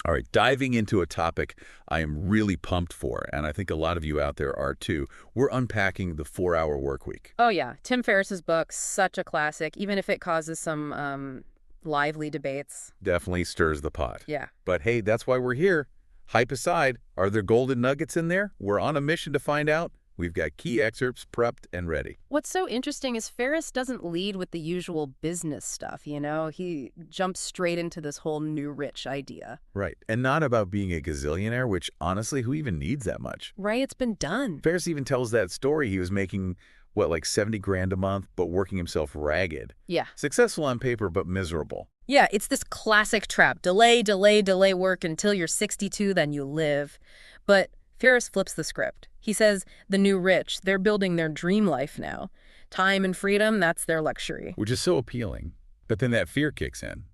All right, diving into a topic I am really pumped for, and I think a lot of you out there are too. We're unpacking the 4-hour work week. Oh, yeah. Tim Ferriss's book, such a classic, even if it causes some lively debates. Definitely stirs the pot. Yeah. But hey, that's why we're here. Hype aside, are there golden nuggets in there? We're on a mission to find out. We've got key excerpts prepped and ready. What's so interesting is Ferriss doesn't lead with the usual business stuff, you know? He jumps straight into this whole new rich idea. Right, and not about being a gazillionaire, which honestly, who even needs that much? Right? It's been done. Ferriss even tells that story. He was making, what, like 70 grand a month, but working himself ragged. Yeah. Successful on paper, but miserable. Yeah, it's this classic trap. Delay, delay, delay work until you're 62, then you live. But Ferriss flips the script. He says the new rich, they're building their dream life now. Time and freedom, that's their luxury. Which is so appealing. But then that fear kicks in,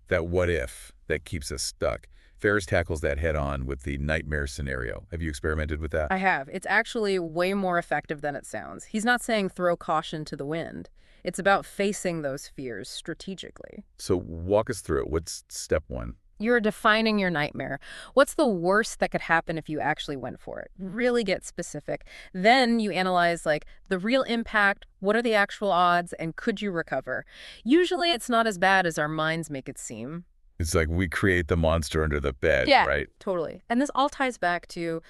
that what if that keeps us stuck. Ferriss tackles that head on with the nightmare scenario. Have you experimented with that? I have. It's actually way more effective than it sounds. He's not saying throw caution to the wind. It's about facing those fears strategically. So walk us through it. What's step one? You're defining your nightmare. What's the worst that could happen if you actually went for it? Really get specific. Then you analyze, like, the real impact, what are the actual odds, and could you recover? Usually it's not as bad as our minds make it seem. It's like we create the monster under the bed, Yeah, right? totally. And this all ties back to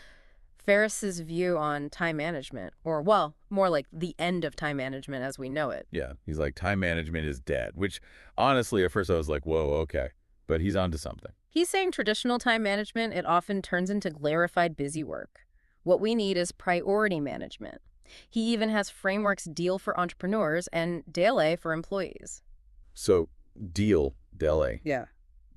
Ferriss's view on time management, or, well, more like the end of time management as we know it. Yeah, he's like, time management is dead, which honestly, at first I was like, whoa, okay. But he's onto something. He's saying traditional time management, it often turns into glorified busy work. What we need is priority management. He even has frameworks deal for entrepreneurs and DLA for employees. So deal, Dele. Yeah.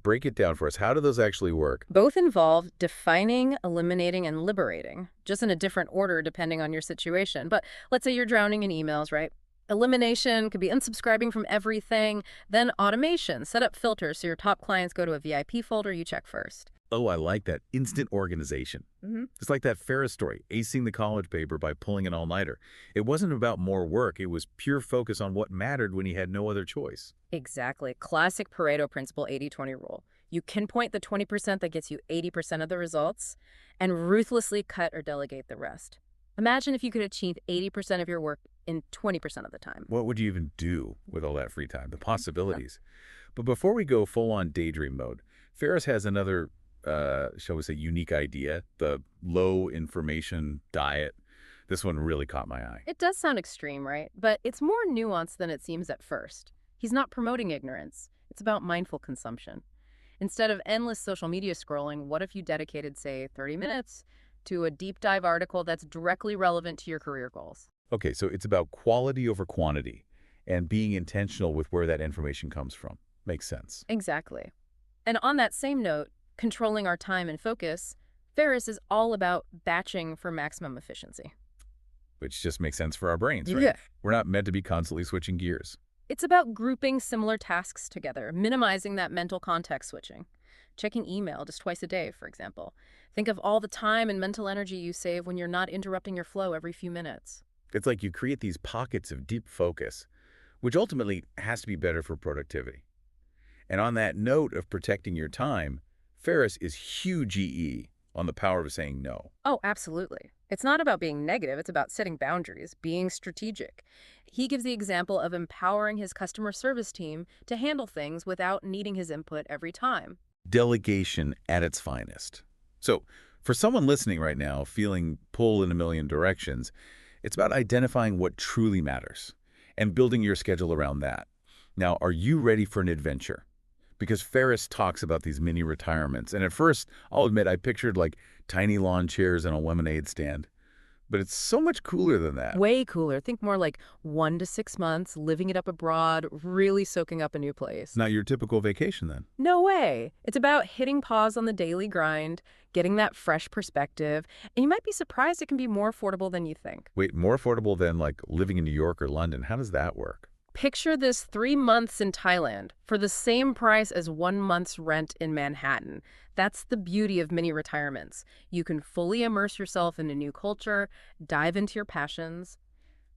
Break it down for us. How do those actually work? Both involve defining, eliminating, and liberating, just in a different order depending on your situation. But let's say you're drowning in emails, right? Elimination could be unsubscribing from everything. Then automation, set up filters so your top clients go to a VIP folder you check first. Oh, I like that. Instant organization. It's like that Ferriss story, acing the college paper by pulling an all-nighter. It wasn't about more work. It was pure focus on what mattered when he had no other choice. Exactly. Classic Pareto principle 80-20 rule. You pinpoint the 20% that gets you 80% of the results and ruthlessly cut or delegate the rest. Imagine if you could achieve 80% of your work in 20% of the time. What would you even do with all that free time? The possibilities. But before we go full-on daydream mode, Ferriss has another, shall we say, unique idea, the low information diet. This one really caught my eye. It does sound extreme, right? But it's more nuanced than it seems at first. He's not promoting ignorance. It's about mindful consumption. Instead of endless social media scrolling, what if you dedicated, say, 30 minutes to a deep dive article that's directly relevant to your career goals? Okay, so it's about quality over quantity and being intentional with where that information comes from. Makes sense. Exactly. And on that same note, controlling our time and focus, Ferriss is all about batching for maximum efficiency. Which just makes sense for our brains, right? Yeah. We're not meant to be constantly switching gears. It's about grouping similar tasks together, minimizing that mental context switching. Checking email just twice a day, for example. Think of all the time and mental energy you save when you're not interrupting your flow every few minutes. It's like you create these pockets of deep focus, which ultimately has to be better for productivity. And on that note of protecting your time, Ferriss is huge EE on the power of saying no. Oh, absolutely. It's not about being negative, it's about setting boundaries, being strategic. He gives the example of empowering his customer service team to handle things without needing his input every time. Delegation at its finest. So, for someone listening right now feeling pulled in a million directions, it's about identifying what truly matters and building your schedule around that. Now, are you ready for an adventure? Because Ferriss talks about these mini retirements, and at first, I'll admit, I pictured like tiny lawn chairs and a lemonade stand. But it's so much cooler than that. Way cooler. Think more like 1 to 6 months, living it up abroad, really soaking up a new place. Not your typical vacation then. No way. It's about hitting pause on the daily grind, getting that fresh perspective, and you might be surprised it can be more affordable than you think. Wait, more affordable than like living in New York or London? How does that work? Picture this 3 months in Thailand for the same price as 1 month's rent in Manhattan. That's the beauty of mini retirements. You can fully immerse yourself in a new culture, dive into your passions,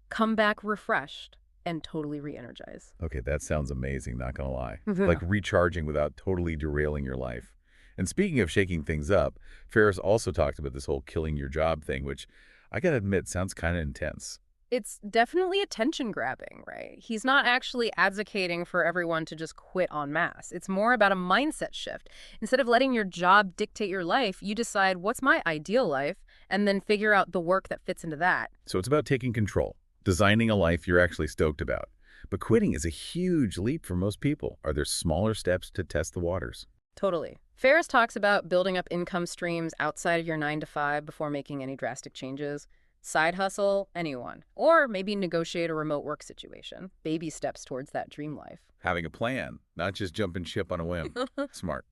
come back refreshed, and totally re-energize. Okay, that sounds amazing, not gonna lie. Like recharging without totally derailing your life. And speaking of shaking things up, Ferriss also talked about this whole killing your job thing, which I gotta admit sounds kind of intense. It's definitely attention grabbing, right? He's not actually advocating for everyone to just quit en masse. It's more about a mindset shift. Instead of letting your job dictate your life, you decide what's my ideal life and then figure out the work that fits into that. So it's about taking control, designing a life you're actually stoked about. But quitting is a huge leap for most people. Are there smaller steps to test the waters? Totally. Ferriss talks about building up income streams outside of your 9 to 5 before making any drastic changes. Side hustle, anyone. Or maybe negotiate a remote work situation. Baby steps towards that dream life. Having a plan, not just jumping ship on a whim. Smart.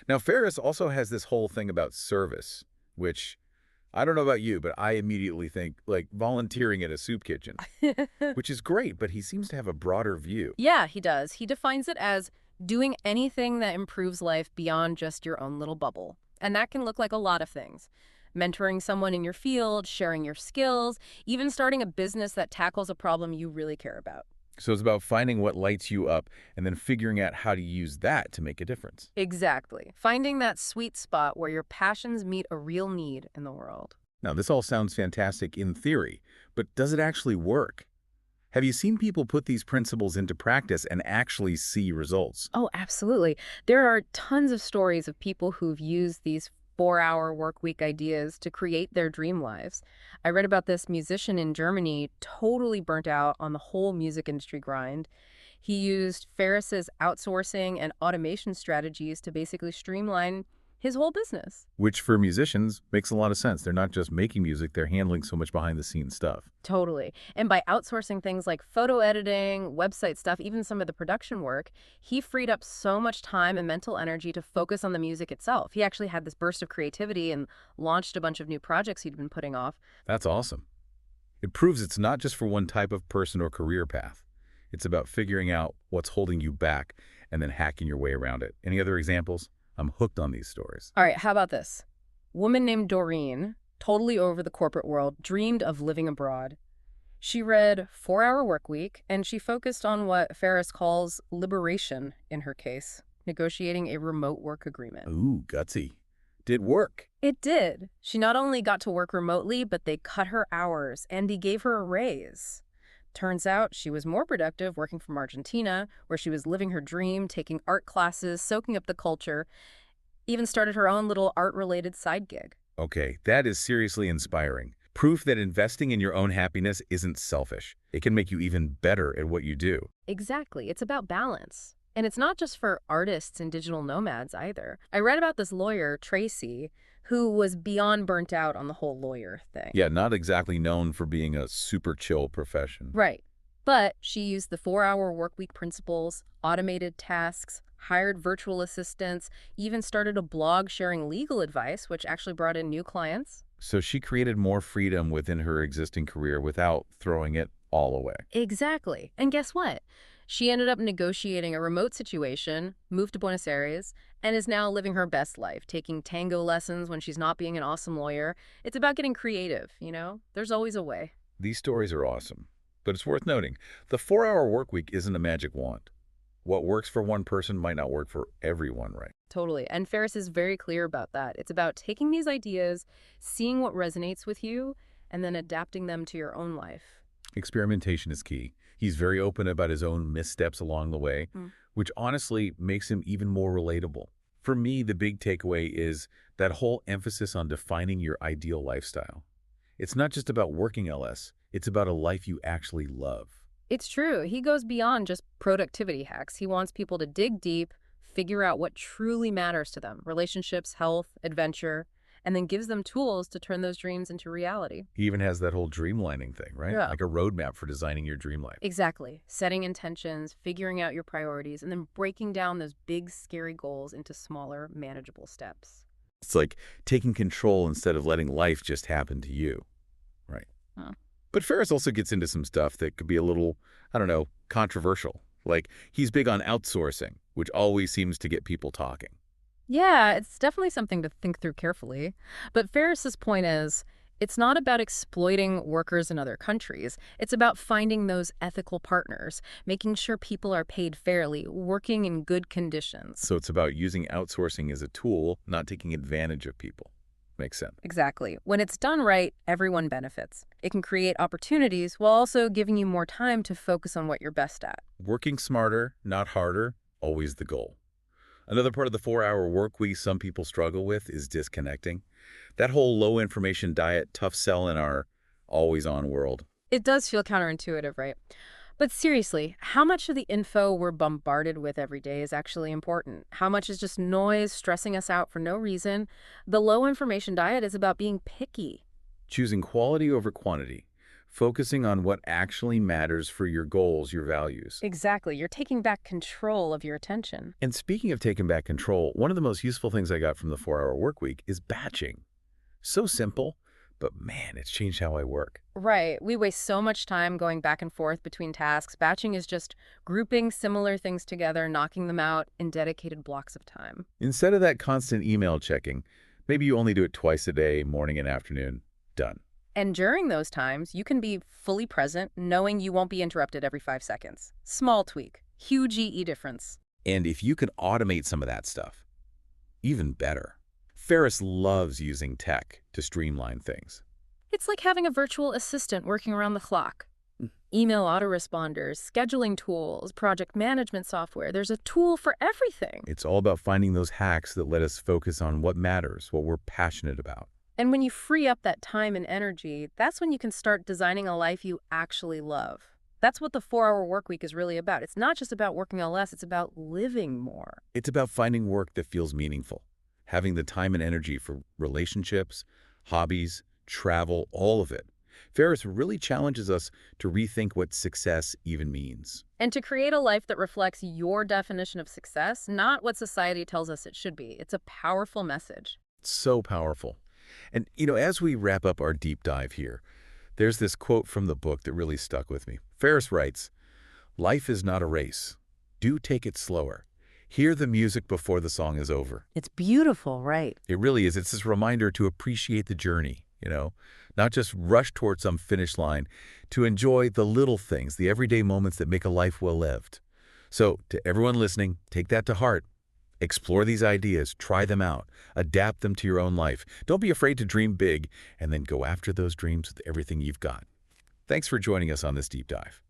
Now, Ferriss also has this whole thing about service, which I don't know about you, but I immediately think like volunteering at a soup kitchen, which is great, but he seems to have a broader view. Yeah, he does. He defines it as doing anything that improves life beyond just your own little bubble. And that can look like a lot of things. Mentoring someone in your field, sharing your skills, even starting a business that tackles a problem you really care about. So it's about finding what lights you up and then figuring out how to use that to make a difference. Exactly. Finding that sweet spot where your passions meet a real need in the world. Now, this all sounds fantastic in theory, but does it actually work? Have you seen people put these principles into practice and actually see results? Oh, absolutely. There are tons of stories of people who've used these 4-hour work week ideas to create their dream lives. I read about this musician in Germany totally burnt out on the whole music industry grind. He used Ferriss's outsourcing and automation strategies to basically streamline his whole business. Which for musicians makes a lot of sense. They're not just making music, they're handling so much behind the scenes stuff. Totally. And by outsourcing things like photo editing, website stuff, even some of the production work, he freed up so much time and mental energy to focus on the music itself. He actually had this burst of creativity and launched a bunch of new projects he'd been putting off. That's awesome. It proves it's not just for one type of person or career path. It's about figuring out what's holding you back and then hacking your way around it. Any other examples? I'm hooked on these stories. All right, how about this? Woman named Doreen, totally over the corporate world, dreamed of living abroad. She read 4-Hour Workweek, and she focused on what Ferriss calls liberation in her case, negotiating a remote work agreement. Ooh, gutsy. Did work. It did. She not only got to work remotely, but they cut her hours, and he gave her a raise. Turns out she was more productive working from Argentina, where she was living her dream, taking art classes, soaking up the culture, even started her own little art-related side gig. Okay, that is seriously inspiring. Proof that investing in your own happiness isn't selfish. It can make you even better at what you do. Exactly. It's about balance. And it's not just for artists and digital nomads either. I read about this lawyer, Tracy, who was beyond burnt out on the whole lawyer thing. Yeah, not exactly known for being a super chill profession. Right. But she used the 4-Hour Workweek principles, automated tasks, hired virtual assistants, even started a blog sharing legal advice, which actually brought in new clients. So she created more freedom within her existing career without throwing it all away. Exactly. And guess what? She ended up negotiating a remote situation, moved to Buenos Aires, and is now living her best life, taking tango lessons when she's not being an awesome lawyer. It's about getting creative, you know? There's always a way. These stories are awesome. But it's worth noting, the 4-Hour Workweek isn't a magic wand. What works for one person might not work for everyone, right? Totally. And Ferriss is very clear about that. It's about taking these ideas, seeing what resonates with you, and then adapting them to your own life. Experimentation is key. He's very open about his own missteps along the way, which honestly makes him even more relatable. For me, the big takeaway is that whole emphasis on defining your ideal lifestyle. It's not just about working LS, it's about a life you actually love. It's true. He goes beyond just productivity hacks. He wants people to dig deep, figure out what truly matters to them, relationships, health, adventure, and then gives them tools to turn those dreams into reality. He even has that whole dreamlining thing, right? Yeah. Like a roadmap for designing your dream life. Exactly. Setting intentions, figuring out your priorities, and then breaking down those big, scary goals into smaller, manageable steps. It's like taking control instead of letting life just happen to you, right? Huh. But Ferriss also gets into some stuff that could be a little, I don't know, controversial. Like he's big on outsourcing, which always seems to get people talking. Yeah, it's definitely something to think through carefully. But Ferriss's point is, It's not about exploiting workers in other countries. It's about finding those ethical partners, making sure people are paid fairly, working in good conditions. So it's about using outsourcing as a tool, not taking advantage of people. Makes sense. Exactly. When it's done right, everyone benefits. It can create opportunities while also giving you more time to focus on what you're best at. Working smarter, not harder, always the goal. Another part of the 4-hour work week some people struggle with is disconnecting. That whole low information diet, tough sell in our always-on world. It does feel counterintuitive, right? But seriously, how much of the info we're bombarded with every day is actually important? How much is just noise stressing us out for no reason? The low information diet is about being picky. Choosing quality over quantity. Focusing on what actually matters for your goals, your values. Exactly. You're taking back control of your attention. And speaking of taking back control, one of the most useful things I got from the 4-hour work week is batching. So simple, but man, it's changed how I work. Right. We waste so much time going back and forth between tasks. Batching is just grouping similar things together, knocking them out in dedicated blocks of time. Instead of that constant email checking, maybe you only do it twice a day, morning and afternoon. Done. And during those times, you can be fully present, knowing you won't be interrupted every 5 seconds. Small tweak, huge EE difference. And if you can automate some of that stuff, even better. Ferriss loves using tech to streamline things. It's like having a virtual assistant working around the clock. Email autoresponders, scheduling tools, project management software. There's a tool for everything. It's all about finding those hacks that let us focus on what matters, what we're passionate about. And when you free up that time and energy, that's when you can start designing a life you actually love. That's what the 4-hour work week is really about. It's not just about working less, it's about living more. It's about finding work that feels meaningful, having the time and energy for relationships, hobbies, travel, all of it. Ferriss really challenges us to rethink what success even means. And to create a life that reflects your definition of success, not what society tells us it should be. It's a powerful message. So powerful. And, as we wrap up our deep dive here, there's this quote from the book that really stuck with me. Ferriss writes, "Life is not a race. Do take it slower. Hear the music before the song is over." It's beautiful, right? It really is. It's this reminder to appreciate the journey, not just rush towards some finish line, to enjoy the little things, the everyday moments that make a life well lived. So to everyone listening, take that to heart. Explore these ideas, try them out, adapt them to your own life. Don't be afraid to dream big, and then go after those dreams with everything you've got. Thanks for joining us on this deep dive.